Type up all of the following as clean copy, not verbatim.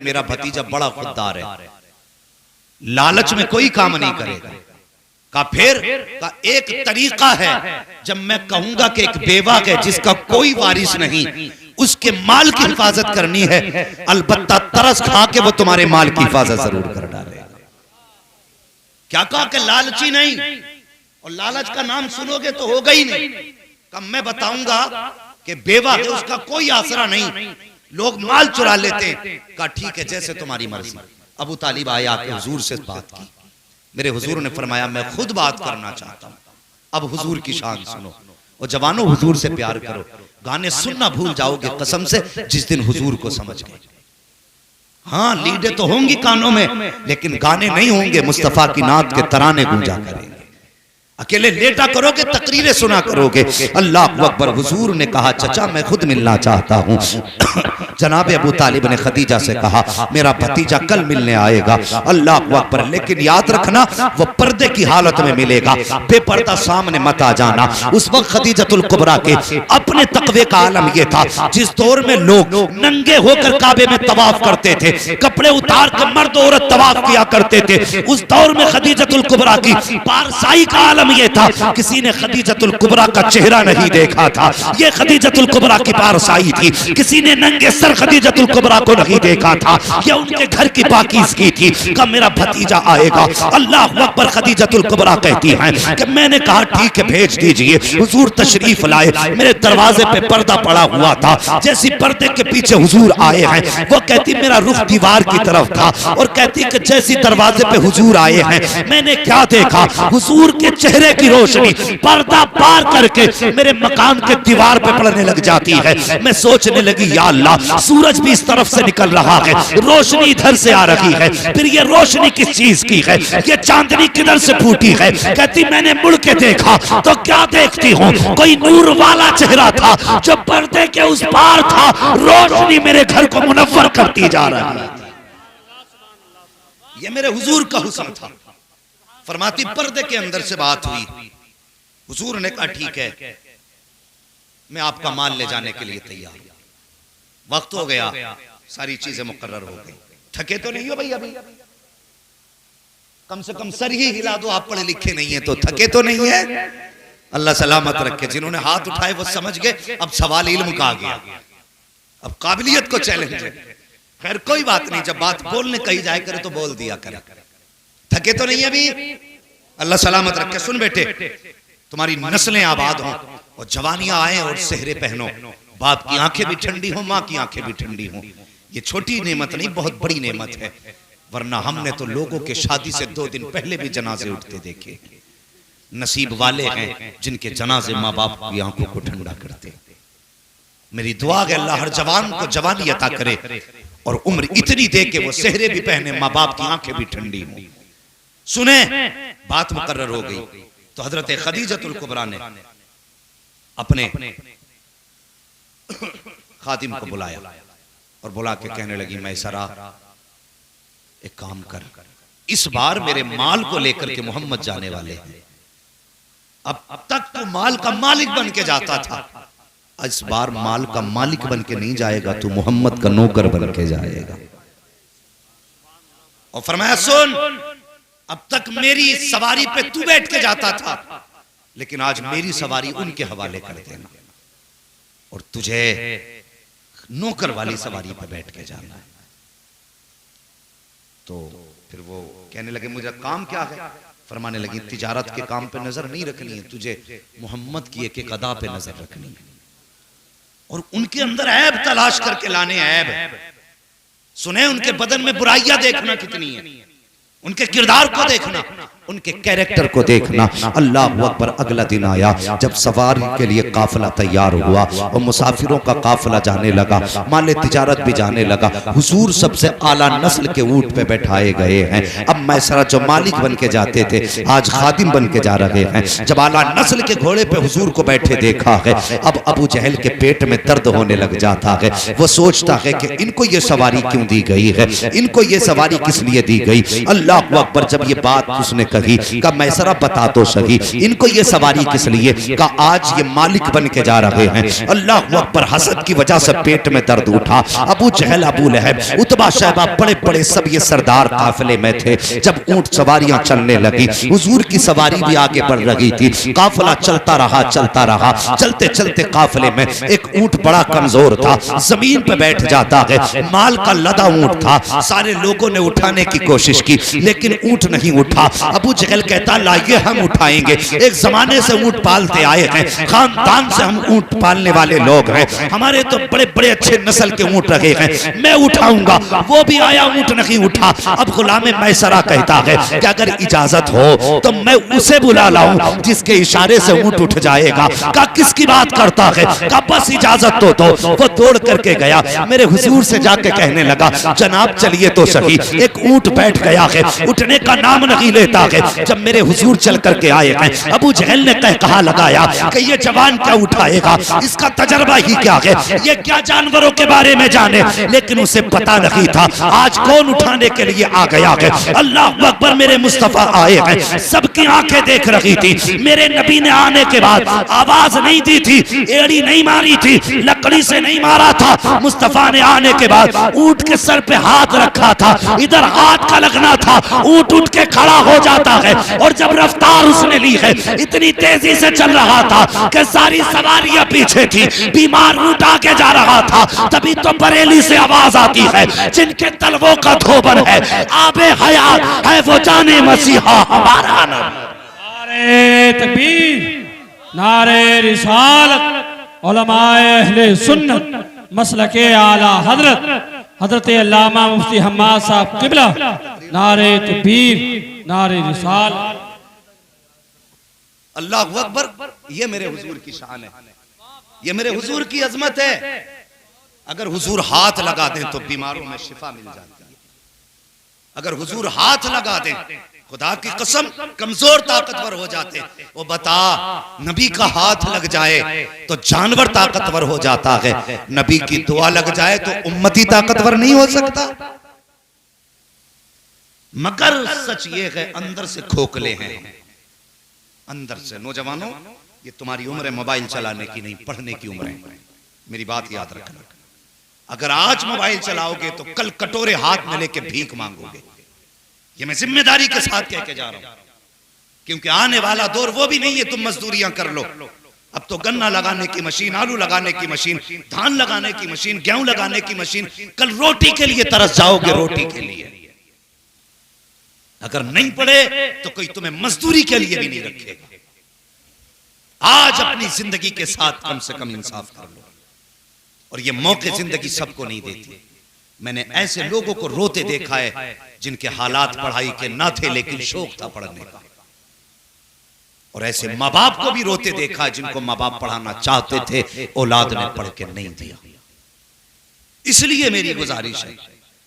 मेरा भतीजा बड़ा खुददार है, लालच में कोई काम नहीं करेगा। का फिर का एक तरीका है, जब मैं कहूंगा कि एक बेवा है जिसका कोई वारिस नहीं, उसके माल की हिफाजत करनी है, अलबत्ता तरस खा के वो तुम्हारे माल की हिफाजत जरूर कर डालेगा। क्या कहा कि लालची नहीं, और लालच का नाम सुनोगे तो होगा ही नहीं। कब मैं बताऊंगा कि बेवा है, उसका कोई आसरा नहीं, लोग माल चुरा लेते हैं। कहा ठीक है, जैसे तुम्हारी मर्जी। अबू तालिब आया के हुजूर से बात की, मेरे हुजूर ने फरमाया मैं खुद बात करना चाहता हूं। अब हुजूर की शान सुनो, और जवानों हुजूर से प्यार करो। गाने सुनना भूल जाओगे कसम से जिस दिन हुजूर को समझ गए। हाँ, लीडे तो होंगी कानों में, लेकिन गाने नहीं होंगे, मुस्तफा की नात के तराने गूंजा करेंगे। अकेले लेटा करोगे, तकरीरें सुना करोगे। अल्लाह अकबर। हुजूर ने कहा चचा मैं खुद मिलना चाहता हूँ। जनाब अबू तालिब ने खदीजा से कहा मेरा भतीजा कल मिलने आएगा। अल्लाह अकबर। लेकिन याद रखना वो पर्दे की हालत में मिलेगा, बेपर्दा सामने मत आ जाना। उस वक्त खदीजतुल कुबरा के अपने तकवे का आलम ये था, जिस दौर में लोग नंगे होकर काबे में तवाफ करते थे, कपड़े उतार कर मर्द औरत तवाफ किया करते थे, उस दौर में खदीजतुल कुबरा की पारसाई का आलम ये था, किसी ने खदीजतुल कुबरा का चेहरा नहीं देखा था। ये खदीजतुल कुबरा की पारसाई थी, किसी ने नंगे सर खदीजतुल कुबरा को नहीं देखा था। ये उनके घर की पाकीज़गी थी। कब मेरा भतीजा आएगा। अल्लाह अकबर। खदीजतुल कुबरा कहती हैं कि मैंने कहा ठीक है भेज दीजिए। हुजूर तशरीफ लाए, मेरे दरवाजे पे पर्दा पड़ा हुआ था। जैसी पर्दे के पीछे हुजूर आए हैं, वो कहती मेरा रुख दीवार की तरफ था, और कहती कि जैसी दरवाजे पे हुजूर आए हैं, मैंने क्या देखा, हुजूर के चेहरे की रोशनी पर्दा पार करके मेरे मकान के दीवार पे पड़ने लग जाती है। मैं सोचने लगी या अल्लाह, सूरज भी इस तरफ से निकल रहा है, रोशनी इधर से आ रही है, फिर ये रोशनी किस चीज की है, ये चांदनी किधर से फूटी है। कहती मैंने मुड़ के देखा तो क्या देखती हूँ, कोई नूर वाला चेहरा था जो पर्दे के उस पार था। रोशनी मेरे घर को मुनव्वर करती जा रही है। ये मेरे हुजूर का हुस्न था। फरमाती पर्दे के अंदर से बात हुई, हुजूर ने कहा ठीक है मैं आपका माल ले जाने के लिए तैयार हूं। वक्त हो गया, सारी चीजें मुकर्रर हो गई। थके तो नहीं हो भाई, अभी कम से कम सर ही हिला दो, आप पढ़े लिखे नहीं है तो थके तो नहीं है। अल्लाह सलामत रखे। जिन्होंने हाथ उठाए वो समझ गए, अब सवाल इल्म का आ गया, अब काबिलियत को चैलेंज है। खैर कोई बात नहीं, जब बात बोलने कही जाए करे तो बोल दिया करे। थके तो नहीं अभी, अल्लाह सलामत रखे। सुन बेटे, तुम्हारी नस्लें आबाद हों और जवानियां आए और सेहरे पहनो, बाप की आंखें भी ठंडी हो, माँ की आंखें भी ठंडी हो। ये छोटी नेमत नहीं, बहुत बड़ी नेमत है। वरना हमने तो लोगों के शादी से 2 दिन पहले भी जनाजे उठते देखे। नसीब वाले हैं जिनके जनाजे माँ बाप की आंखों को ठंडा करते। मेरी दुआ है अल्लाह हर जवान को जवानी अता करे और उम्र इतनी दे के वो सेहरे भी पहने, माँ बाप की आंखें भी ठंडी हो। सुने, बात मुकर्रर हो गई तो हजरत खदीजतुल कुबरा ने अपने खादिम को बुलाया और बुला के कहने लगी मैसरा एक काम कर, इस बार मेरे माल को लेकर के मोहम्मद जाने वाले हैं। अब तक तो माल का मालिक बन के जाता था, इस बार माल का मालिक बन के नहीं जाएगा, तू मोहम्मद का नौकर बन के जाएगा। और फरमाया सुन, अब तक मेरी सवारी पे तू बैठ के जाता था, लेकिन आज मेरी सवारी उनके हवाले कर देना और तुझे नौकर वाली सवारी पे बैठ के जाना है। तो फिर वो कहने लगे मुझे काम क्या है। फरमाने लगी तिजारत के काम पे नजर नहीं रखनी है, तुझे मोहम्मद की एक एक अदा पे नजर रखनी है और उनके अंदर ऐब तलाश करके लाने। ऐब सुने, उनके बदन में बुराइयां देखना कितनी है, उनके किरदार को देखना, उनके कैरेक्टर को देखना। अल्लाह अकबर। अगला दिन आया जब सवारी के लिए काफिला तैयार हुआ और मुसाफिरों का काफिला जाने लगा, माले तिजारत भी जाने लगा। हुजूर सबसे आला नस्ल के ऊंट पे बैठाए गए हैं। अब मैसरा जो मालिक बन के जाते थे आज खादिम बन के जा रहे हैं। जब आला नस्ल के घोड़े पे हुजूर को बैठे देखा है, अब अबू जहल के पेट में दर्द होने लग जाता है। वो सोचता है कि इनको ये सवारी क्यों दी गई है, इनको ये सवारी किस लिए दी गई। अल्लाह अकबर। जब ये बात उसने सही। का मैसरा बता दो सही, इनको ये सवारी किस लिए? का आज ये मालिक बन के जा रहे हैं। अल्लाह अकबर। हसद की वजह से पेट में दर्द उठा। अबू जहल, अबू लहब, उतबा, शैबा, बड़े बड़े सब ये सरदार काफिले में थे। जब ऊंट सवारियां चलने लगी, हुजूर की सवारी भी आगे बढ़ रही थी। काफिला चलता रहा, चलता रहा। चलते चलते काफिले में एक ऊंट बड़ा कमजोर था, जमीन पे बैठ जाता है। माल का लदा ऊंट था। सारे लोगों ने उठाने की कोशिश की, लेकिन ऊंट नहीं उठा। अबू जहल कहता, लाइए हम उठाएंगे। एक जमाने से ऊंट पालते आए हैं, खानदान से हम ऊंट पालने वाले लोग हैं, हमारे तो बड़े बड़े अच्छे नस्ल के ऊंट रहे हैं, मैं उठाऊंगा। वो भी आया, ऊंट नहीं उठा। अब गुलामे मैसरा कहता है कि अगर इजाजत हो तो मैं उसे बुला लाऊं जिसके इशारे से ऊंट उठ जाएगा। का किसकी बात करता है? का बस इजाजत तो दो। वो दौड़ करके गया, मेरे हुजूर से जाके कहने लगा, जनाब चलिए तो सही। एक ऊंट बैठ गया है, उठने का नाम नहीं लेता है। जब मेरे हुजूर चल करके आए हैं, अबू जहल ने कहा लगाया कि ये जवान क्या उठाएगा, इसका तजर्बा ही क्या है, ये क्या जानवरों के बारे में जाने। लेकिन उसे पता नहीं था आज कौन उठाने के लिए आ गया है। अल्लाह अकबर। मेरे मुस्तफा आए हैं, सबकी आंखें देख रही थी। मेरे नबी ने आने के बाद आवाज नहीं दी थी, एड़ी नहीं मारी थी, लकड़ी से नहीं मारा था। मुस्तफा ने आने के बाद ऊंट के सर पे हाथ रखा था, इधर हाथ का लगना था, ऊंट उठ के खड़ा हो जाता है। और जब रफ्तार उसने ली है, इतनी तेजी से चल रहा था कि सारी सवारियां पीछे थी, बीमार ऊंट आगे जा रहा था। तभी तो बरेली से आवाज आती है, जिनके तलवों का धोबन है, आबे हयात है वो जाने मसीहा हमारा नाम। नारे तकबीर, नारे रिसालत, उलमाए अहले सुन्नत, मसलके आला हजरत हजरत अल्लामा मुफ्ती हम्माद साहब किबला। नारे तकबीर, नारे रिसालत। अल्लाह अकबर। ये मेरे हुजूर की शान है, ये मेरे हुजूर की अजमत है। अगर हुजूर हाथ लगा दें तो बीमारों में शिफा मिल जाती है। अगर हुजूर हाथ लगा दें, खुदा की कसम कमजोर ताकतवर हो जाते। वो बता, नबी का हाथ लग जाए तो जानवर ताकतवर हो जाता है, नबी की दुआ लग जाए तो उम्मती ताकतवर नहीं हो सकता। मगर सच ये है, अंदर से खोखले हैं, अंदर से। नौजवानों, ये तुम्हारी उम्र है मोबाइल चलाने की नहीं, पढ़ने की उम्र है। मेरी बात याद रखना। अगर आज मोबाइल चलाओगे तो कल कटोरे हाथ में लेके भीख मांगोगे। ये मैं जिम्मेदारी के साथ कह के जा रहा हूं, क्योंकि आने वाला दौर वो भी नहीं है तुम मजदूरियां कर लो। अब तो गन्ना लगाने की मशीन, आलू लगाने की मशीन, धान लगाने की मशीन, गेहूं लगाने की मशीन। कल रोटी के लिए तरस जाओगे, रोटी के लिए। अगर नहीं पड़े तो कोई तुम्हें मजदूरी के लिए भी नहीं रखेगा। आज अपनी जिंदगी के साथ कम से कम इंसाफ कर लो। और ये मौके जिंदगी सबको नहीं देती। मैंने ऐसे लोगों को रोते देखा है जिनके हालात पढ़ाई के ना थे, लेकिन शौक था पढ़ने का। और ऐसे माँ बाप को भी रोते देखा है जिनको माँ बाप पढ़ाना चाहते थे, औलाद ने पढ़ के नहीं दिया। इसलिए मेरी गुजारिश है,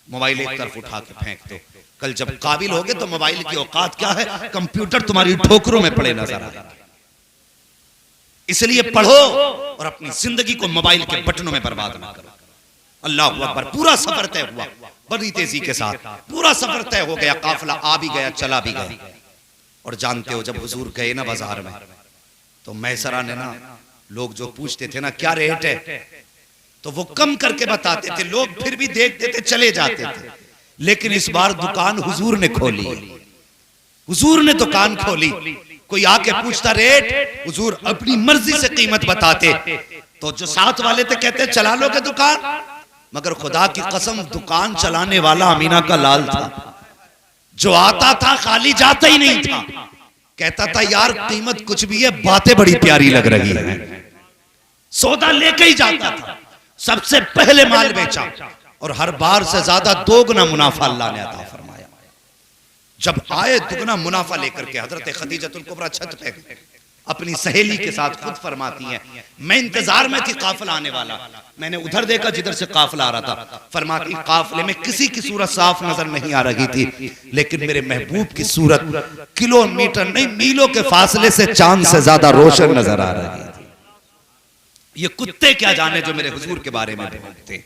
मोबाइल एक तरफ उठा के फेंक दो। कल जब काबिल होगे तो मोबाइल की औकात क्या है, कंप्यूटर तुम्हारी ठोकरों में पड़े नजर आएगा। इसलिए पढ़ो और अपनी जिंदगी को मोबाइल के बटनों में बर्बाद ना करो। अल्लाह अकबर। पूरा सफर तय हुआ बड़ी तेजी के साथ, पूरा सफर तय हो गया, काफिला आ भी गया, चला भी गया। और जानते हो, जब हुजूर गए ना बाजार में, तो मैसरा ने ना, लोग जो पूछते थे ना क्या रेट है, तो वो कम करके बताते थे। लोग फिर भी देखते थे, चले जाते थे। लेकिन इस बार दुकान हुजूर ने खोली, हुजूर ने दुकान खोली। कोई आके पूछता रेट, हुजूर अपनी मर्जी से कीमत बताते। तो जो साथ वाले थे कहते चला लोगे दुकान। मगर खुदा की कसम, दुकान चलाने वाला अमीना का लाल था। जो आता था खाली जाता ही नहीं था, कहता था यार कीमत कुछ भी है, बातें बड़ी प्यारी लग रही है। सौदा लेके ही जाता था, सबसे पहले माल बेचा और हर बार से ज्यादा दोगुना मुनाफा अल्लाह ने अता फरमाया। जब आए दुगना मुनाफा लेकर के, हजरत खदीजतुल कुबरा छत पे अपनी सहेली के साथ खुद फरमाती हैं, मैं इंतजार में थी काफिला आने वाला, मैंने उधर देखा जिधर से काफिला आ रहा था। फरमाती काफिले में किसी की सूरत साफ नजर नहीं आ रही थी, लेकिन मेरे महबूब की सूरत किलोमीटर नहीं मीलों के फासले से चांद से ज्यादा रोशन नजर आ रही थी। ये कुत्ते क्या जाने जो मेरे हुजूर के बारे में बोलते।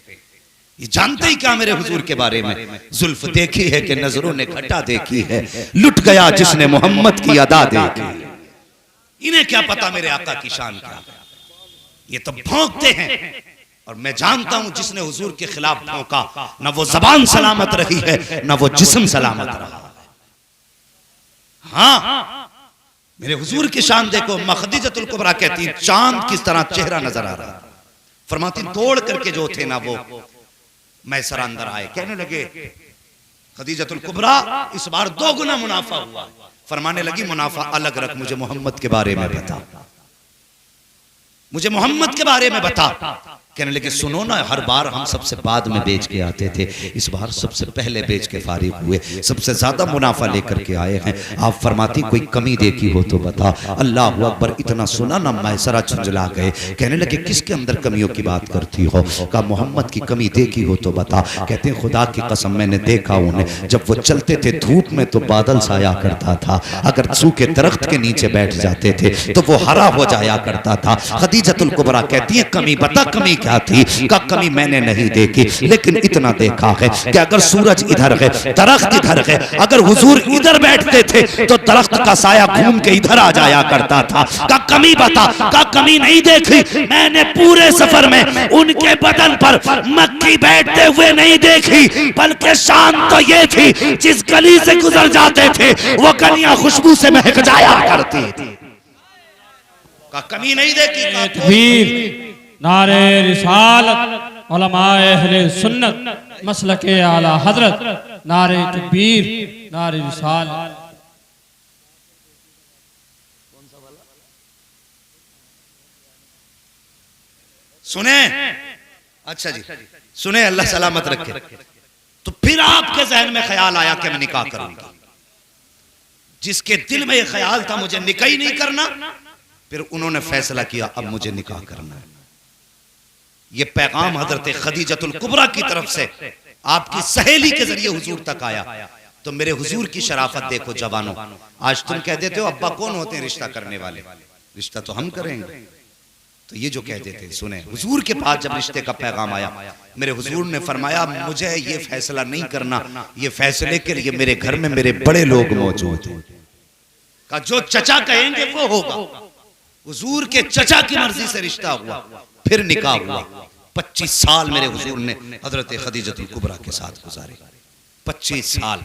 ये जानते ही क्या मेरे हुजूर के बारे में? जुल्फ देखी है कि नजरों ने घटा देखी है, लुट गया जिसने मोहम्मद की अदा देखी। इन्हें क्या पता मेरे आका की शान क्या? ये तो भौंकते हैं। और मैं जानता हूं जिसने हुजूर के खिलाफ भौंका, ना वो जबान सलामत रही है, ना वो जिस्म सलामत रहा। हाँ, मेरे हुजूर की शान देखो। खदीजतुल कुबरा कहती है चांद किस तरह चेहरा नजर आ रहा। फरमाती दौड़ करके जो थे ना वो मैसर अंदर आए, कहने लगे खदीजतुल कुबरा इस बार 2 गुना मुनाफा हुआ। फरमाने लगी मुनाफा अलग रख, मुझे मोहम्मद के बारे में बता, मुझे मोहम्मद के बारे में बता। कहने लगे सुनो ना, हर बार हम सबसे बाद में बेच के आते थे, इस बार सबसे पहले बेच के फारिग हुए, सबसे ज्यादा मुनाफा लेकर के आए हैं। आप फरमाती कोई कमी देखी हो तो बता। अल्लाह अकबर, इतना सुना ना मैसरा झुंझला गए। कहने लगे किसके अंदर कमियों की बात करती हो? कहा मोहम्मद की कमी देखी हो तो बता। कहते हैं खुदा की कसम मैंने देखा उन्हें, जब वो चलते थे धूप में तो बादल साया करता था, अगर सूखे दरख्त के नीचे बैठ जाते थे तो वो हरा हो जाया करता था। खदीजतुल कुबरा कहती है कमी बता, कमी क्या थी? का कमी मैंने नहीं देखी, लेकिन इतना देखा है कि अगर सूरज इधर है, दरख्त इधर है, अगर हुजूर इधर बैठते थे तो दरख्त का साया घूम के इधर आ जाया करता था। का कमी बता? का कमी नहीं देखी मैंने पूरे सफर में, उनके बदन पर मक्खी बैठते हुए नहीं देखी, बल्कि शान तो ये थी जिस गली से गुजर जाते थे वो गलियां खुशबू से महक जाया करती थी। का कमी नहीं देखी। नारे रिसालत, उलमाए अहले सुन्नत, मसलके आला हजरत, नारे तकबीर, नारे रिसालत। सुने? अच्छा जी सुने, अल्लाह सलामत रखे। तो फिर आपके जहन में ख्याल आया कि मैं निकाह करूंगा। जिसके दिल में यह ख्याल था मुझे निकाह ही नहीं करना, फिर उन्होंने फैसला किया अब मुझे निकाह करना है। ये पैगाम हजरत खदीजतुल कुबरा की तरफ से आपकी सहेली के जरिए हुजूर तक आया। तो मेरे हुजूर की शराफत देखो जवानों। आज तुम कह देते हो अब्बा कौन होते हैं रिश्ता करने वाले? रिश्ता तो हम करेंगे। तो ये जो कह देते सुने, हुजूर के पास जब रिश्ते का पैगाम आया, मेरे हुजूर ने फरमाया मुझे ये फैसला नहीं करना, ये फैसले के लिए मेरे घर में मेरे बड़े लोग मौजूद हैं। का जो चचा कहेंगे वो होगा। हुजूर के चचा की मर्जी से रिश्ता हुआ, फिर निकाह हुआ। 25 साल मेरे हुजूर ने हजरत खदीजतुल कुबरा के साथ गुजारे। 25 साल।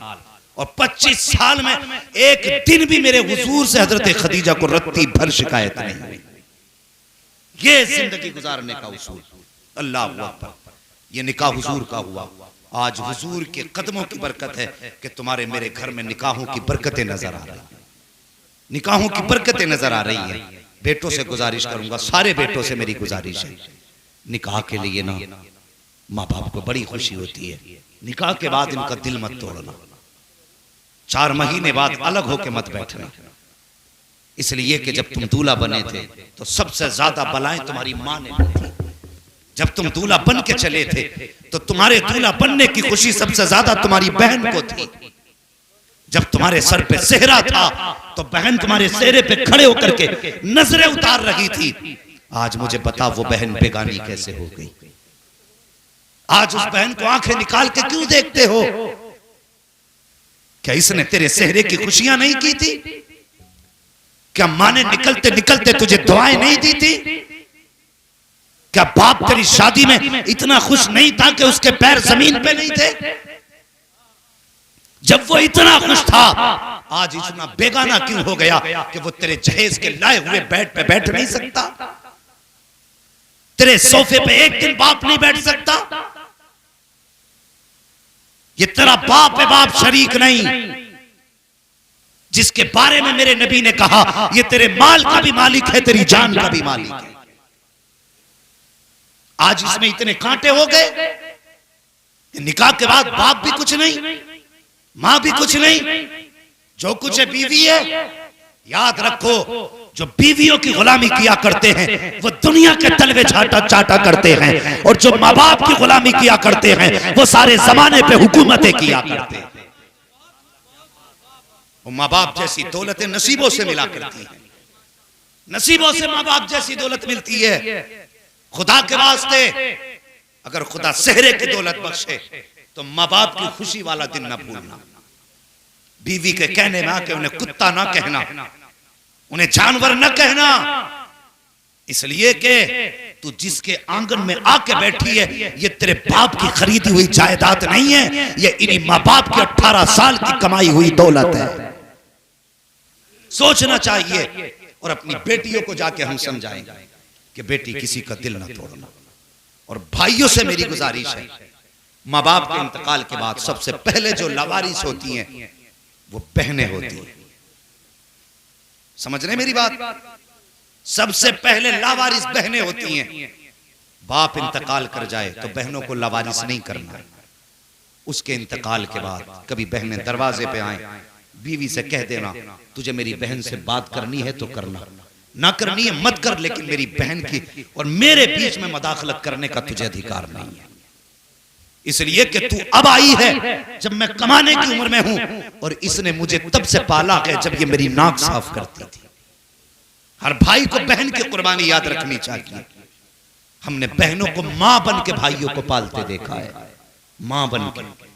और 25 साल में एक दिन भी मेरे हुजूर से हजरत खदीजा को रत्ती भर शिकायत नहीं हुई। ये जिंदगी गुजारने का उसूल। अल्लाह अकबर। ये निकाह हुजूर का हुआ। आज हुजूर के कदमों की बरकत है कि तुम्हारे मेरे घर में निकाहों की बरकतें नजर आ रही, निकाहों की बरकतें नजर आ रही है। बेटों से गुजारिश करूंगा, सारे बेटों से मेरी गुजारिश है, निकाह के लिए ना माँ बाप को बड़ी खुशी होती है, निकाह के बाद इनका दिल मत तोड़ना, 4 महीने बाद अलग होके मत बैठना। इसलिए कि जब तुम दूल्हा बने थे तो सबसे ज्यादा बलाएं तुम्हारी माँ ने दी। जब तुम दूल्हा बन के चले थे तो तुम्हारे दूल्हा बनने की खुशी सबसे ज्यादा तुम्हारी बहन को थी। जब तुम्हारे सर पे सेहरा था तो बहन तुम्हारे सेहरे पे खड़े होकर के नजरें उतार रही थी। आज मुझे बता वो बहन बेगानी कैसे हो गई? आज उस बहन को आंखें निकाल के क्यों देखते हो? क्या इसने तेरे सेहरे की खुशियां नहीं की थी? क्या मां ने निकलते निकलते तुझे दुआएं नहीं दी थी? क्या बाप तेरी शादी में इतना खुश नहीं था कि उसके पैर जमीन पे नहीं थे? जब वो इतना खुश था, आज इतना बेगाना क्यों हो गया कि वो तेरे जहेज के लाए हुए बेड पे बैठ नहीं सकता? तेरे सोफे पे एक दिन बाप नहीं बैठ सकता? ये तेरा बाप है, बाप शरीक नहीं, जिसके बारे में मेरे नबी ने कहा ये तेरे माल का भी मालिक है, तेरी जान का भी मालिक है। आज इसमें इतने कांटे हो गए। निकाह के बाद बाप भी कुछ नहीं, मां भी कुछ नहीं, जो कुछ है बीवी है। याद रखो, जो बीवियों की गुलामी किया करते हैं वो दुनिया के तलवे चाटा करते हैं, और जो माँ बाप की गुलामी किया करते हैं वो सारे जमाने पे हुकूमतें किया करते हैं। वो माँ बाप जैसी दौलतें नसीबों से मिला करती है, नसीबों से माँ बाप जैसी दौलत मिलती है। खुदा के वास्ते अगर खुदा सेहरे की दौलत बख्शे तो माँ बाप की खुशी वाला दिन ना भूलना। बीवी के कहने में आके उन्हें कुत्ता ना कहना, उन्हें जानवर ना कहना, इसलिए कि तू जिसके आंगन में आके बैठी है ये तेरे बाप की खरीदी हुई जायदाद नहीं है, ये इन्हीं माँ बाप की 18 साल की कमाई हुई दौलत है। सोचना चाहिए और अपनी बेटियों को जाके हम समझाएंगे कि बेटी किसी का दिल ना तोड़ना। और भाइयों से मेरी गुजारिश है, माँ बाप के इंतकाल के बाद सबसे पहले जो लावारिस होती हैं वो बहनें होती हैं। समझ रहे मेरी बात? सबसे पहले लावारिस बहनें होती हैं। बाप इंतकाल कर जाए तो बहनों को लावारिस नहीं करना। उसके इंतकाल के बाद कभी बहनें दरवाजे पे आए, बीवी से कह देना तुझे मेरी बहन से बात करनी है तो करना, ना करनी है मत कर, लेकिन मेरी बहन की और मेरे बीच में मदाखलत करने का तुझे अधिकार नहीं है। इसलिए कि तू अब आई है जब मैं कमाने की उम्र में हूं, और इसने मुझे तब से पाला है जब ये मेरी नाक साफ करती थी। हर भाई को बहन की कुर्बानी याद रखनी चाहिए। हमने बहनों को मां बन के भाइयों को पालते देखा है, मां बन के।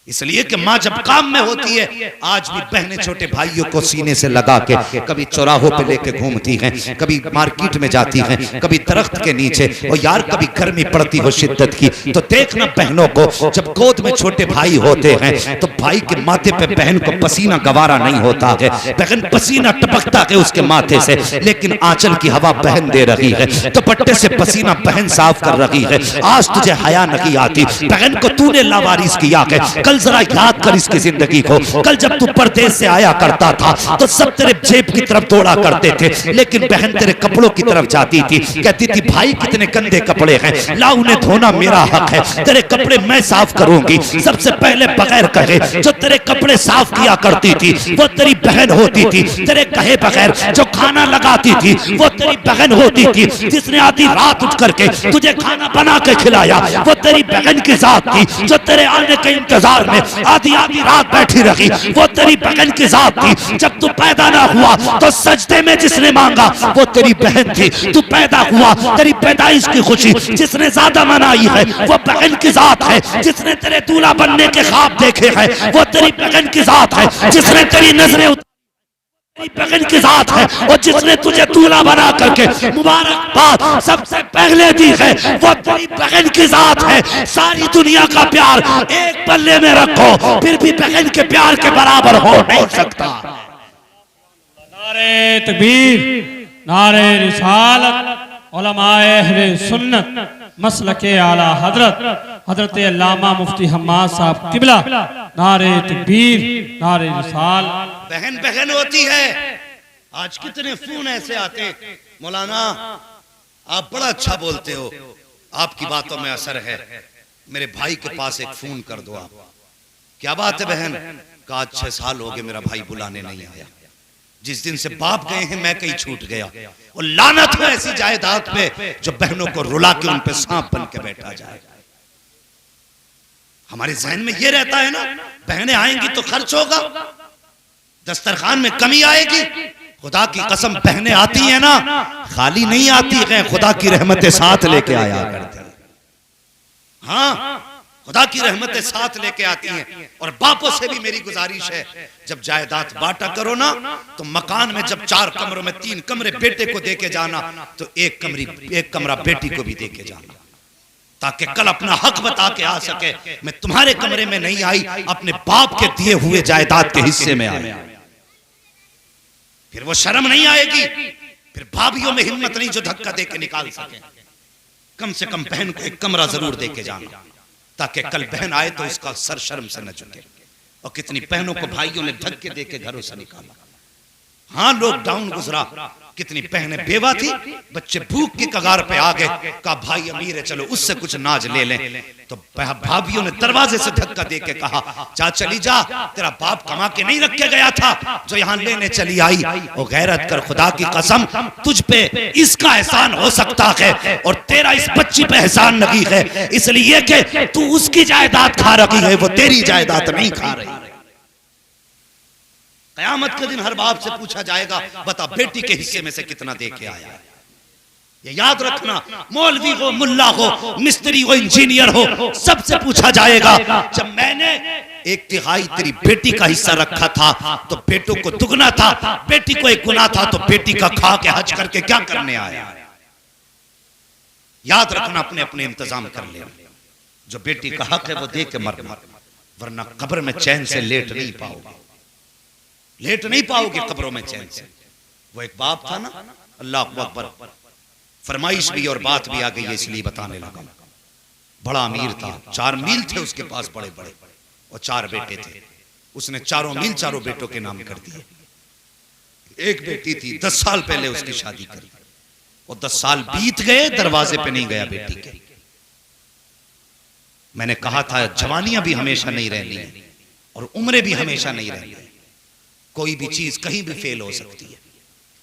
इसलिए कि मां जब काम में होती है, आज भी बहनें छोटे भाइयों को सीने से लगा के कभी चौराहों पे लेके घूमती हैं, कभी मार्केट में जाती हैं, कभी दरख्त के नीचे, और यार कभी गर्मी पड़ती हो शिद्दत की तो देखना बहनों को जब गोद में छोटे भाई होते हैं तो भाई के माथे पे बहन को पसीना गवारा नहीं होता है, बहन पसीना टपकता है उसके माथे से, लेकिन आंचल की हवा बहन दे रही है, दुपट्टे से पसीना बहन साफ कर रही है। आज तुझे हया नहीं आती, बहन को तूने लावारिस किया है। कल जरा याद कर इसकी जिंदगी को, कल जब तू परदेश से आया करता था तो सब तेरे जेब की तरफ दौड़ा करते थे, लेकिन बहन तेरे कपड़ों की तरफ जाती थी, कहती थी भाई कितने गंदे कपड़े हैं, ला उन्हें धोना मेरा हक है, तेरे कपड़े मैं साफ करूंगी। सबसे पहले बगैर कहे जो तेरे कपड़े साफ किया करती थी वो तेरी बहन होती थी, तेरे कहे बगैर जो खाना लगाती थी वो तेरी बहन होती थी, जिसने आधी रात उठ करके तुझे खाना बना के खिलाया वो तेरी बहन की जात थी, जो तेरे आने के इंतजार में आधी आधी रात बैठी रही वो तेरी बहन की जात थी। जब तू पैदा ना हुआ तो सजदे में जिसने मांगा वो तेरी बहन थी, तू पैदा हुआ तेरी पैदाइश की खुशी जिसने ज्यादा मनाई है वो बहन की जात है, जिसने तेरे दूल्हा बनने के ख्वाब देखे हैं वो तेरी बहन की जात है, जिसने तेरी नजरें बहन की जात है, और जिसने तुझे दूल्हा बना करके मुबारकबाद सबसे पहले दी है वो तेरी बहन की जात है। सारी दुनिया का प्यार एक पल्ले में रखो फिर भी बहन के प्यार के बराबर हो नहीं सकता। नारे तकबीर, नारे रिसालत, उलमाए अहले सुन्नत मसलके आला हजरत हजरत अल्लामा मुफ्ती हम्माद साहब किबला, नारे तकबीर, नारे रिसाल। बहन बहन होती है। आज कितने फोन ऐसे आते, मौलाना आप बड़ा अच्छा बोलते हो, आपकी बातों में असर है, मेरे भाई के पास एक फोन कर दो आप। क्या बात है बहन? का 6 साल हो गए मेरा भाई बुलाने नहीं आया, जिस दिन से बाप गए हैं मैं कहीं छूट गया, और लानत हो ऐसी जायदाद पे जो बहनों को रुला के उन पे सांप बन के बैठा जाए। हमारे जहन में ये रहता है ना, बहनें आएंगी तो खर्च होगा, दस्तरखान में कमी आएगी। खुदा की कसम बहनें आती है ना खाली नहीं आती है, खुदा की रहमतें साथ लेके आया करती है। हाँ, खुदा की रहमतें साथ लेके आती हैं। और बापों से भी मेरी गुजारिश है, जब जायदाद बांटा करो ना तो मकान में जब 4 कमरों में 3 कमरे बेटे को देके जाना तो एक कमरा बेटी को भी देके जाना, ताकि कल अपना हक बता के आ सके। मैं तुम्हारे कमरे में नहीं आई, अपने बाप के दिए हुए जायदाद के हिस्से में आई। फिर वो शर्म नहीं आएगी, फिर भाभियों में हिम्मत नहीं जो धक्का दे के निकाल सके। कम से कम बहन को एक कमरा जरूर दे के जाना, ताकि कल बहन आए तो उसका सर शर्म से न झुके। और कितनी बहनों को भाइयों ने धक्के दे के घरों से निकाला। हाँ, लॉकडाउन गुजरा, कितनी बहनें बेवा थी, बच्चे भूख की कगार पे आ गए, कहा भाई अमीर है चलो उससे कुछ नाज ले लें, तो भाभियों ने दरवाजे से धक्का दे के कहा जा चली जा, तेरा बाप कमा के नहीं रख के गया था जो यहाँ लेने चली आई। और गैरत कर, खुदा की कसम तुझ पे इसका एहसान हो सकता है और तेरा इस बच्ची पे एहसान नहीं है, इसलिए कि तू उसकी जायदाद खा रही है, वो तेरी जायदाद नहीं खा रही। कयामत के दिन हर बाप से पूछा जाएगा बता बेटी के हिस्से में से कितना दे के आया। ये याद रखना, मौलवी हो, मुल्ला हो, मिस्त्री हो, इंजीनियर हो, सबसे पूछा जाएगा जब मैंने 1/3 तेरी बेटी का हिस्सा रखा था तो बेटों को दुगना था, बेटी को 1 गुना था तो बेटी का खा के हज करके क्या करने आया। याद रखना, अपने अपने इंतजाम कर ले। जो बेटी का हक है वो दे के मरना, वरना कब्र में चैन से लेट नहीं पाओगे, लेट नहीं पाओगे कब्रों में चैन से। वो एक बाप था ना, अल्लाह अकबर, फरमाइश भी और बात भी आ गई है इसलिए बताने लगा। बड़ा अमीर था, 4 मील थे उसके पास बड़े बड़े, और 4 बेटे थे। उसने 4 मील 4 बेटों के नाम कर दिए। एक बेटी थी, 10 साल पहले उसकी शादी करी, और 10 साल बीत गए, दरवाजे पे नहीं गया बेटी के। मैंने कहा था जवानियां भी हमेशा नहीं रहनी है और उम्रें भी हमेशा नहीं रहनी है, कोई भी चीज कहीं भी फेल हो सकती है।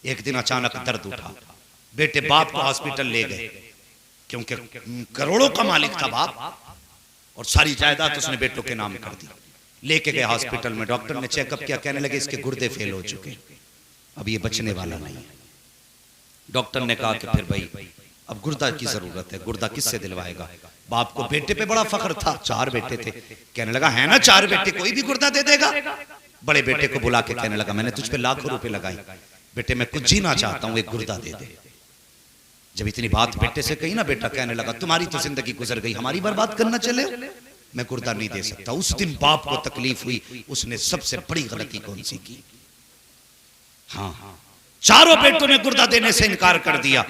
एक दिन अचानक दर्द उठा, बेटे बाप को हॉस्पिटल ले गए, क्योंकि करोड़ों का मालिक था बाप, और सारी जायदाद उसने बेटों के नाम कर दी। लेके गए हॉस्पिटल में, डॉक्टर ने चेकअप किया, कहने लगे इसके गुर्दे फेल हो चुके, अब ये बचने वाला नहीं है। डॉक्टर ने कहा कि फिर भाई अब गुर्दा की जरूरत है, गुर्दा किससे दिलवाएगा। बाप को बेटे पे बड़ा फख्र था, 4 बेटे थे, कहने लगा है ना 4 बेटे, कोई भी गुर्दा दे देगा। बड़े बेटे को बुला के कहने लगा मैंने तुझ पे लाखों रुपए लगाए, बेटे मैं कुछ जीना चाहता हूं, 1 गुर्दा दे दे। जब इतनी बात बेटे से कही ना, बेटा कहने लगा तुम्हारी तो जिंदगी गुजर गई, हमारी बर्बाद करना चले, मैं गुर्दा नहीं दे सकता। उस दिन बाप को तकलीफ हुई, उसने सबसे बड़ी गलती कौन सी की। हाँ, 4 बेटों ने गुर्दा देने से इनकार कर दिया।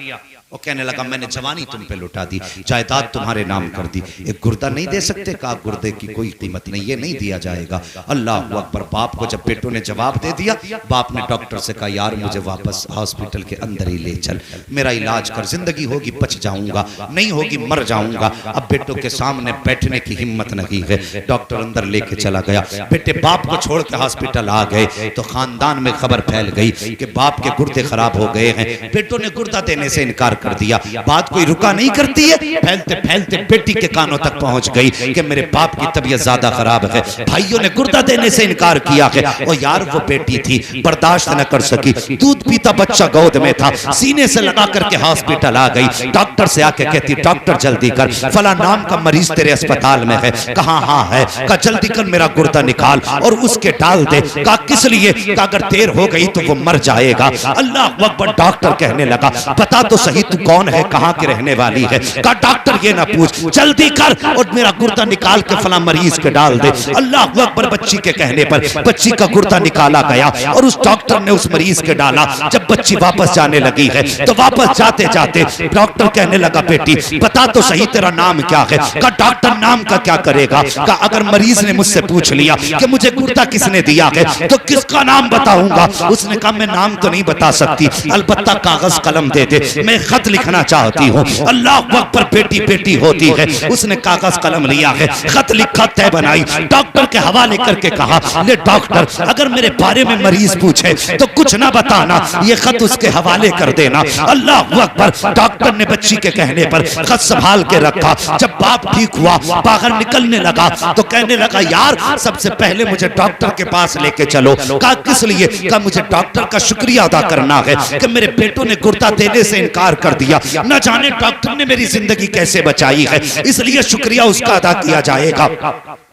वो कहने लगा मैंने जवानी तुम पे लुटा दी, जायदाद तुम्हारे नाम कर दी, एक गुर्दा नहीं दे सकते। कहा गुर्दे की कोई कीमत नहीं, ये नहीं दिया जाएगा। अल्लाह अकबर। बाप को जब बेटों ने जवाब दे दिया, बाप ने डॉक्टर से कहा यार मुझे वापस हॉस्पिटल के अंदर ही ले चल, मेरा इलाज कर, जिंदगी होगी बच जाऊंगा, नहीं होगी मर जाऊंगा। अब बेटों के सामने बैठने की हिम्मत नहीं है, डॉक्टर अंदर लेके चला गया। बेटे बाप को छोड़ के हॉस्पिटल आ गए तो खानदान में खबर फैल गई कि बाप के गुर्दे खराब हो गए हैं। बेटों ने गुर्दा देने से इनकार कर दिया। बात कोई रुका नहीं करती है, फैलते फैलते बेटी के कानों तक पहुंच गई कि मेरे बाप की तबीयत ज्यादा खराब है। भाइयों ने गुर्दा देने से इनकार किया है। और यार वो बेटी थी, बर्दाश्त न कर सकी, दूध पीता बच्चा गोद में था, सीने से लगा करके हॉस्पिटल आ गई। डॉक्टर से आके कहती डॉक्टर जल्दी कर, फला नाम का मरीज तेरे अस्पताल में है। कहा हाँ है। कहा जल्दी कर मेरा गुर्दा निकाल और उसके डाल दे। कहा किस लिए। कहा अगर देर हो गई तो वो मर जाएगा। अल्लाह अकबर। डॉक्टर कहने लगा बता तो सही तू कौन है, कहां की रहने वाली है। कहा डॉक्टर ये ना पूछ, जल्दी कर और मेरा गुर्दा निकाल के फला मरीज के डाल दे। अल्लाह अकबर। बच्ची के कहने पर बच्ची का गुर्दा निकाला गया और उस डॉक्टर ने उस मरीज के डाला। जब बच्ची वापस जाने लगी है तो वापस जाते जाते डॉक्टर कहने लगा बेटी बता तो सही तेरा नाम क्या है। कहा डॉक्टर नाम का क्या करेगा। कहा अगर मरीज ने मुझसे पूछ लिया कि मुझे गुर्दा किसने दिया है तो किसका नाम बताऊंगा। उसने कहा मैं नाम तो नहीं बता सकती, अलबत्ता कागज कलम दे दे, मैं खत लिखना चाहती हूँ। अल्लाह अकबर। बेटी बेटी होती है, उसने कागज कलम लिया है, खत लिखा, तय बनाई, डॉक्टर के हवाले करके कहा ले डॉक्टर अगर मेरे बारे में मरीज पूछे तो कुछ ना बताना, ये खत उसके हवाले कर देना। अल्लाह अकबर। डॉक्टर ने बच्ची के कहने पर खत संभाल के रखा। जब बाप ठीक हुआ, बाहर निकलने लगा तो कहने लगा यार सबसे पहले मुझे डॉक्टर के पास लेके चलो। कहा किस लिए। कहा मुझे डॉक्टर का शुक्रिया अदा करना है कि मेरे बेटों ने गुर्दा देने से इनकार कर दिया, न जाने डॉक्टर ने मेरी जिंदगी कैसे बचाई है, इसलिए शुक्रिया उसका अदा किया जाएगा।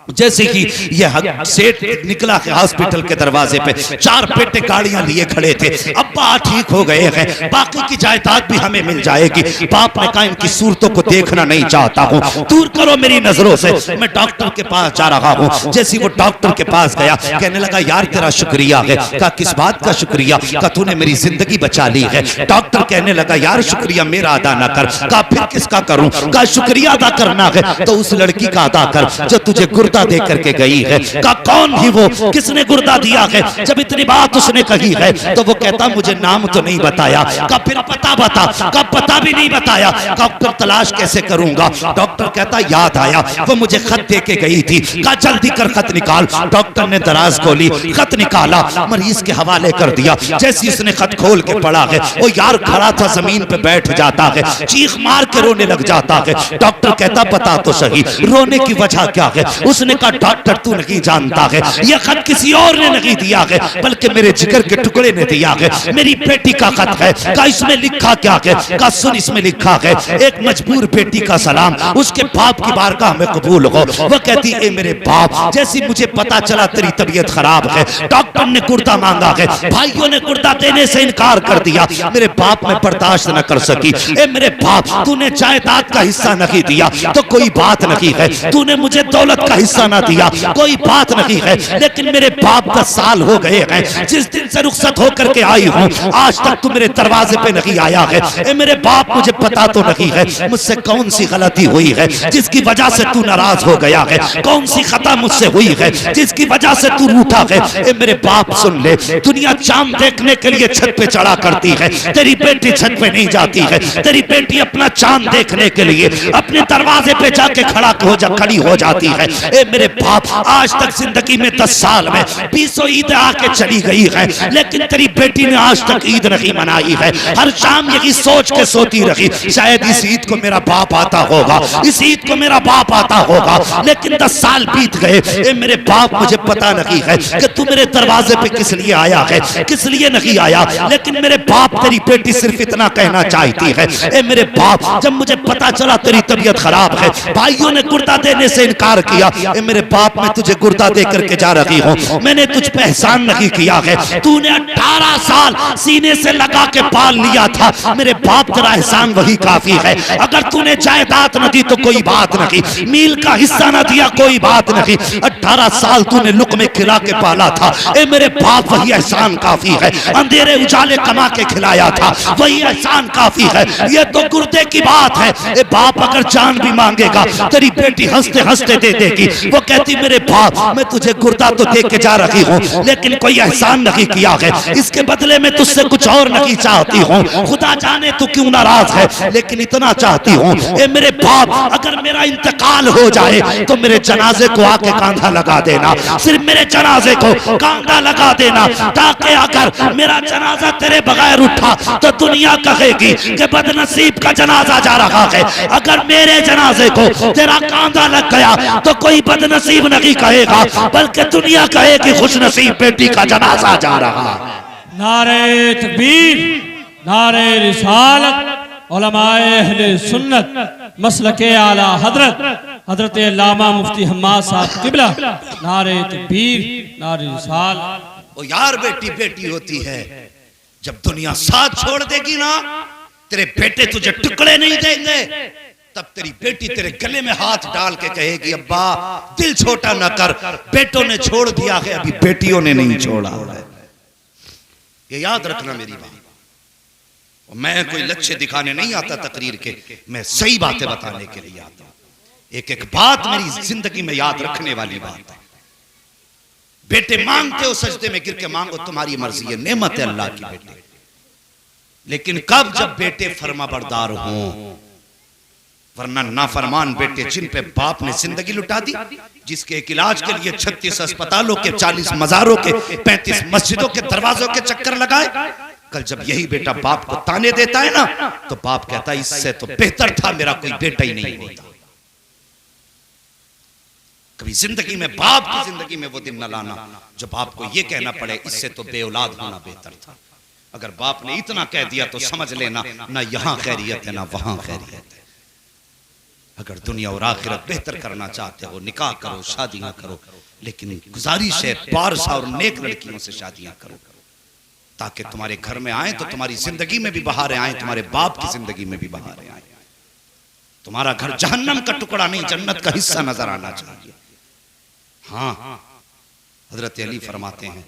जैसे ही यह सेठ निकला है हॉस्पिटल के दरवाजे पे, 4 बेटे गाड़ियां लिए खड़े थे। अब्बा ठीक हो गए हैं, बाकी की जायदाद भी हमें मिल जाएगी। बाप ने कहा इनकी सूरतों को देखना नहीं चाहता हूँ, दूर करो मेरी नजरों से, मैं डॉक्टर के पास जा रहा हूँ। जैसे वो डॉक्टर के पास गया कहने लगा यार तेरा शुक्रिया है। कहा किस बात का शुक्रिया। कहा तूने मेरी जिंदगी बचा ली है। डॉक्टर कहने लगा यार शुक्रिया मेरा अदा ना कर। कहा फिर किसका करूं। कहा शुक्रिया अदा करना है तो उस लड़की का अदा कर जो तुझे गुर्दा दे करके गई है। कहा कौन थी वो, किसने गुर्दा दिया है। जब इतनी बात उसने कही है तो वो कहता मुझे नाम तो नहीं बताया। कहा फिर पता बता। कहा पता भी नहीं बताया। कहा तलाश कैसे करूंगा। डॉक्टर कहता याद आया वो मुझे खत दे के गई थी। कहा जल्दी कर खत निकाल। डॉक्टर ने दराज खोली, खत निकाला, मरीज के हवाले कर दिया। जैसे उसने खत खोल के पढ़ा है वो यार खड़ा था जमीन पे बैठ जाता है, चीख मार के रोने लग जाता है। डॉक्टर कहता बता तो सही रोने की वजह क्या है। उसने उसने कहा डॉक्टर तू नहीं जानता है, यह खत किसी और ने नहीं दिया है बल्कि मेरे जिगर के टुकड़े ने दिया है, मेरी बेटी का खत है। कहा इसमें लिखा क्या है? कहा सुन इसमें लिखा है एक मजबूर बेटी का सलाम, उसके बाप की बारगाह में कबूल हो। वह कहती ए मेरे बाप, जैसी मुझे पता चला तेरी तबीयत खराब है, डॉक्टर ने गुर्दा मांगा है, भाइयों ने गुर्दा देने से इनकार कर दिया, मेरे बाप में बर्दाश्त न कर सकी। ए मेरे बाप, तूने जायदाद का हिस्सा नहीं दिया तो कोई बात नहीं है, तूने मुझे दौलत का हिस्सा ना दिया कोई बात नहीं है, लेकिन मेरे बाप 10 साल हो गए हैं जिस दिन से रुखसत होकर के आई हूँ, आज तक तू मेरे दरवाजे पे नहीं आया है। ए मेरे बाप, मुझे पता तो नहीं है मुझसे कौन सी गलती हुई है जिसकी वजह से तू नाराज हो गया है, कौन सी खता मुझसे हुई है जिसकी वजह से तू रूठा है। ए मेरे बाप सुन ले, दुनिया चांद देखने के लिए छत पे चढ़ा करती है, तेरी बेटी छत पे नहीं जाती है, तेरी बेटी अपना चांद देखने के लिए अपने दरवाजे पे जाके खड़ी हो जाती है। ए मेरे बाप, आज तक जिंदगी में 10 साल में 20 ईद आके चली गई है, लेकिन तेरी बेटी ने आज तक ईद नहीं मनाई है। हर शाम यही सोच के सोती रही शायद इस ईद को मेरा बाप आता होगा, इस ईद को मेरा बाप आता होगा, लेकिन 10 साल बीत गए। ए मेरे बाप, मुझे पता नहीं है कि तू मेरे दरवाजे पे किस लिए आया है, किस लिए नहीं आया, लेकिन मेरे बाप तेरी बेटी सिर्फ इतना कहना चाहती है। ए मेरे बाप, जब मुझे पता चला तेरी तबीयत खराब है, भाइयों ने गुर्दा देने से इनकार किया, ए मेरे बाप मैं तुझे गुर्दा दे करके जा रही हूँ, मैंने तुझ पे एहसान नहीं किया है, तूने 18 साल सीने से लगा के पाल लिया था, मेरे बाप तेरा एहसान वही काफी है। अगर तूने जायदाद न दी तो कोई बात नहीं, मील का हिस्सा न दिया कोई बात नहीं, 18 साल तूने लुक़मे खिला के पाला था, ए मेरे बाप वही एहसान काफी है। अंधेरे उजाले कमा के खिलाया था, वही एहसान काफी है। ये तो गुर्दे की बात है। ए बाप, अगर जान भी मांगेगा तेरी बेटी हंसते हंसते दे देगी। वो कहती मेरे बाप, मैं तुझे गुर्दा तो दे के जा रही हूँ, लेकिन कोई एहसान नहीं किया है, इसके बदले में तुझसे कुछ और नहीं चाहती हूँ, खुदा जाने तू क्यों नाराज है, लेकिन इतना चाहती हूँ ए मेरे बाप, अगर मेरा इंतकाल हो जाए तो मेरे जनाजे को आके कांधा लगा देना, सिर्फ मेरे जनाजे को कांधा लगा देना, ताकि अगर मेरा जनाजा तेरे बगैर उठा तो दुनिया कहेगी कि बदनसीब का जनाजा जा रहा है, अगर मेरे जनाजे को तेरा कांधा लग गया तो कोई बदनसीब नहीं कहेगा, बल्कि दुनिया कहेगी खुशनसीब बेटी का जनाजा जा रहा है। नारे तकबीर, नारे रिसालत, उलमाए अहले सुन्नत मसलके आला हजरत हजरत अल्लामा मुफ्ती हम्माद साहब किबला, नारे तकबीर, नारे रिसालत। ओ यार, बेटी बेटी होती है, जब दुनिया साथ छोड़ देगी ना, तेरे बेटे तुझे टुकड़े नहीं देंगे, तब तेरी बेटी तेरे गले में हाथ डाल के कहेगी अब्बा दिल छोटा न कर, बेटों ने छोड़ दिया है, अभी बेटियों ने नहीं छोड़ा है। ये याद रखना मेरी बात। मैं कोई लक्ष्य दिखाने नहीं आता तकरीर के, मैं सही बातें बताने के लिए आता हूं। एक एक बात मेरी जिंदगी में याद रखने वाली बात है। बेटे मांगते हो सजदे में गिर के मांगो, तुम्हारी मर्जी है, नेमत है अल्लाह की बेटे, लेकिन कब, जब बेटे फर्माबरदार हों, वरना नाफरमान बेटे जिन पे बाप ने जिंदगी लुटा दी, जिसके एक इलाज के लिए 36 अस्पतालों के, 40 मजारों के, 35 मस्जिदों के दरवाजों के चक्कर लगाए, कल जब यही बेटा बाप को ताने देता है ना, तो बाप कहता है इससे तो बेहतर था मेरा कोई बेटा ही नहीं होता। कभी जिंदगी में बाप की जिंदगी में वो दिन न लाना जो बाप को ये कहना पड़े इससे तो बेऔलाद होना बेहतर था। अगर बाप ने इतना कह दिया तो समझ लेना ना यहां खैरियत है ना वहां खैरियत है। अगर दुनिया और आखिरत बेहतर करना चाहते हो, निकाह करो, शादियां करो, लेकिन गुजारिश है पारसा और नेक लड़कियों से शादियां करो, ताकि तुम्हारे घर में आए तो तुम्हारी जिंदगी में भी बहारें आए, तुम्हारे बाप की जिंदगी में भी बहारें आए। तुम्हारा घर जहन्नम का टुकड़ा नहीं, जन्नत का हिस्सा नजर आना चाहिए। हाँ, हजरत अली फरमाते हैं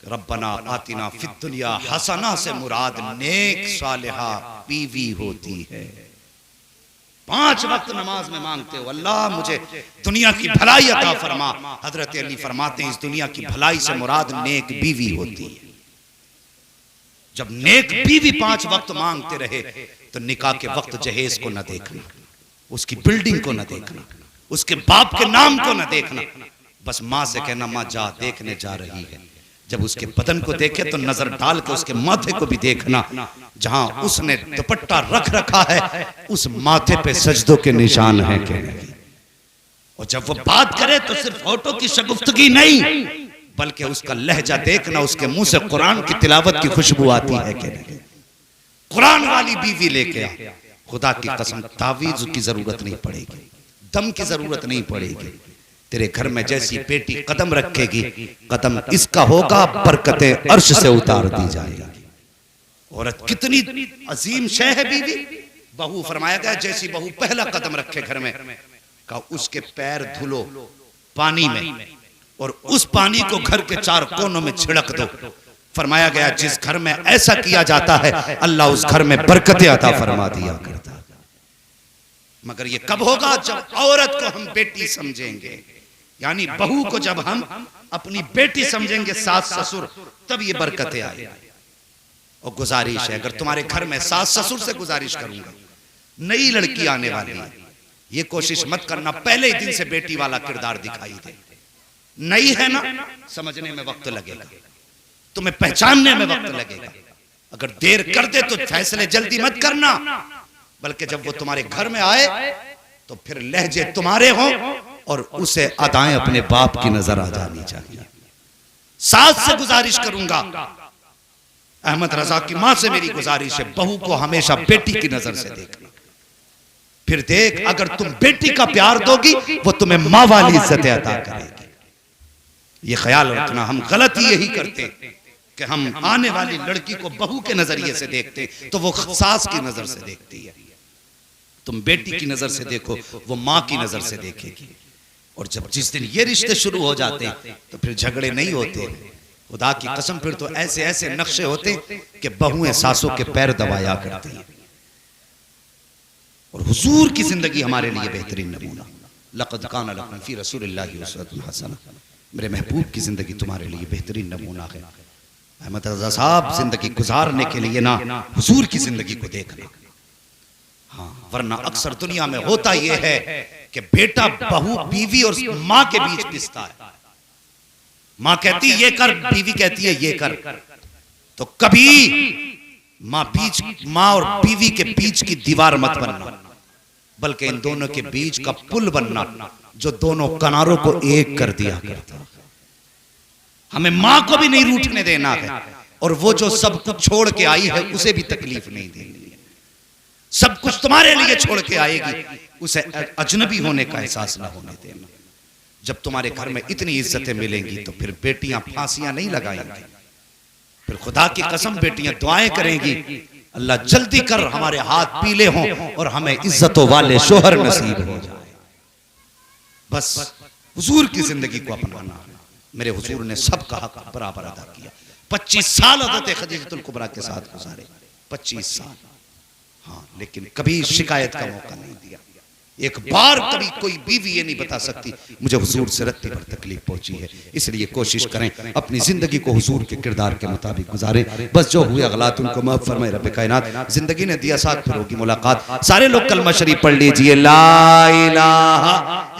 रब्बना आतिना फिद दुनिया हसना से मुराद नेक सालिहा बीवी होती है। 5 वक्त नमाज में मांगते हो अल्लाह मुझे दुनिया की भलाई अता फरमा, हजरत अली फरमाते हैं इस दुनिया की भलाई से मुराद नेक बीवी होती है। जब नेक बीवी 5 वक्त मांगते रहे तो निकाह के वक्त जहेज को न देखना, उसकी बिल्डिंग को न देखना, उसके बाप के नाम को न देखना, बस माँ से कहना माँ जा देखने जा रही है। जब उसके बदन को देखे तो नजर डाल के उसके माथे को भी देखना, जहां उसने दुपट्टा रख रखा है उस माथे पे सजदों के निशान हैं कि नहीं। और जब वो बात करे तो सिर्फ होठों की शगुफ्तगी नहीं, बल्कि उसका लहजा देखना, उसके मुंह से कुरान की तिलावत की खुशबू आती है कि नहीं। कुरान वाली बीवी लेके आ, खुदा की कसम तावीज़ की जरूरत नहीं पड़ेगी, दम की जरूरत नहीं पड़ेगी। तेरे घर में जैसी बेटी कदम रखेगी, कदम इसका होगा, बरकतें अर्श से उतार दी जाएगी। औरत कितनी अजीम शय है बीवी। बहू फरमाया गया जैसी बहू पहला कदम रखे घर में, का उसके पैर धुलो पानी में और उस पानी को घर के चार कोनों में छिड़क दो। फरमाया गया जिस घर में ऐसा किया जाता है अल्लाह उस घर में बरकतें अता फरमा दिया करता। मगर ये कब होगा? जब औरत को हम बेटी समझेंगे, यानी बहू को जब हम अपनी बेटी समझेंगे, सास ससुर, तब ये बरकतें आएगी। और गुजारिश है, अगर तुम्हारे घर में सास ससुर से गुजारिश करूंगा, नई लड़की आने वाली है, ये कोशिश मत करना पहले ही दिन से बेटी वाला किरदार दिखाई दे। नई है ना, समझने में वक्त लगेगा, तुम्हें पहचानने में वक्त लगेगा। अगर देर कर दे तो फैसले जल्दी मत करना, बल्कि जब वो तुम्हारे घर में आए तो फिर लहजे तुम्हारे हों और उसे अदाएं अपने बाप की नजर आ जानी चाहिए। सास से गुजारिश करूंगा, अहमद रजा की मां से मेरी गुजारिश है, बहू को हमेशा बेटी की नजर से देखना। फिर देख, अगर तुम बेटी का प्यार दोगी वो तुम्हें मां वाली इज्जत अता करेगी। ये ख्याल रखना। हम गलती यही करते कि हम आने वाली लड़की को बहू के नजरिए से देखते तो वो सास की नजर से देखती है। तुम बेटी की नजर से देखो, वो मां की नजर से देखेगी। और जब जिस दिन ये रिश्ते शुरू हो जाते तो फिर झगड़े नहीं होते। खुदा की कसम, फिर तो ऐसे ऐसे नक्शे होते कि बहुएं सासों के पैर दबाया करती हैं। और हुजूर की जिंदगी हमारे लिए बेहतरीन नमूना। लक़द कान लकुम फ़ी रसूलिल्लाहि उस्वतुन हसना, मेरे महबूब की जिंदगी तुम्हारे लिए बेहतरीन नमूना है। अहमद रज़ा साहब जिंदगी गुजारने के लिए ना हुजूर की जिंदगी को देखना। हाँ, वरना अक्सर दुनिया में होता यह है कि बेटा बहू बीवी और माँ के बीच पिसता है। माँ कहती ये कर, बीवी कहती है ये कर। तो कभी माँ और बीवी के बीच की दीवार मत बनना, बल्कि इन दोनों के बीच का पुल बनना जो दोनों किनारों को एक कर दिया करता। हमें माँ को भी नहीं रूठने देना है, और वो जो सब कुछ छोड़ के आई है उसे भी तकलीफ नहीं देनी है। सब कुछ तुम्हारे लिए छोड़ के आएगी, उसे अजनबी होने का एहसास ना होने देना। जब तुम्हारे घर में इतनी इज्जतें मिलेंगी तो फिर बेटियां फांसियां नहीं लगाएंगी, फिर खुदा की कसम बेटियां दुआएं करेंगी, अल्लाह जल्दी कर हमारे हाथ पीले हों और हमें इज्जतों वाले शोहर नसीब हो जाए। बस हुजूर की जिंदगी को अपनाना है। मेरे हुजूर ने सबका हक बराबर अदा किया। 25 साल हज़रत खदीजतुल कुबरा के साथ गुजारे, 25 साल। हाँ, लेकिन कभी शिकायत का मौका नहीं दिया। एक बार कभी कोई बीवी ये नहीं बता सकती मुझे हुजूर से रत्ती पर तकलीफ पहुंची है। इसलिए कोशिश करें अपनी जिंदगी को हुजूर के किरदार के मुताबिक गुजारें। बस जो हुए अगलात उनको माफ फरमाए रब कायनात। जिंदगी ने दिया साथ, फिर होगी मुलाकात। सारे लोग कलमा शरीफ पढ़ लीजिए, ला इलाहा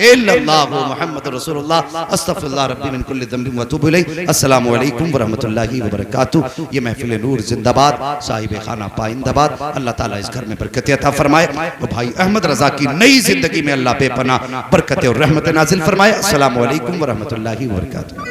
इल्लल्लाह मुहम्मदुर रसूलुल्लाह अस्तगफिरुल्लाह रब्बी मिन कुल्ली ज़ंबिन व अतूबु इलैह। अस्सलामु अलैकुम व रहमतुल्लाहि व बरकातुहू। ये महफिल नूर जिंदाबाद, साहिब खाना पाइंदाबाद। अल्लाह ताला इस घर में बरकत अता फरमाए। और भाई अहमद रजा की नई जिंदगी में अल्लाह बेपनाह बरकत और रहमत नाजिल फरमाए। अस्सलामु अलैकुम व रहमतुल्लाहि व बरकातुहू।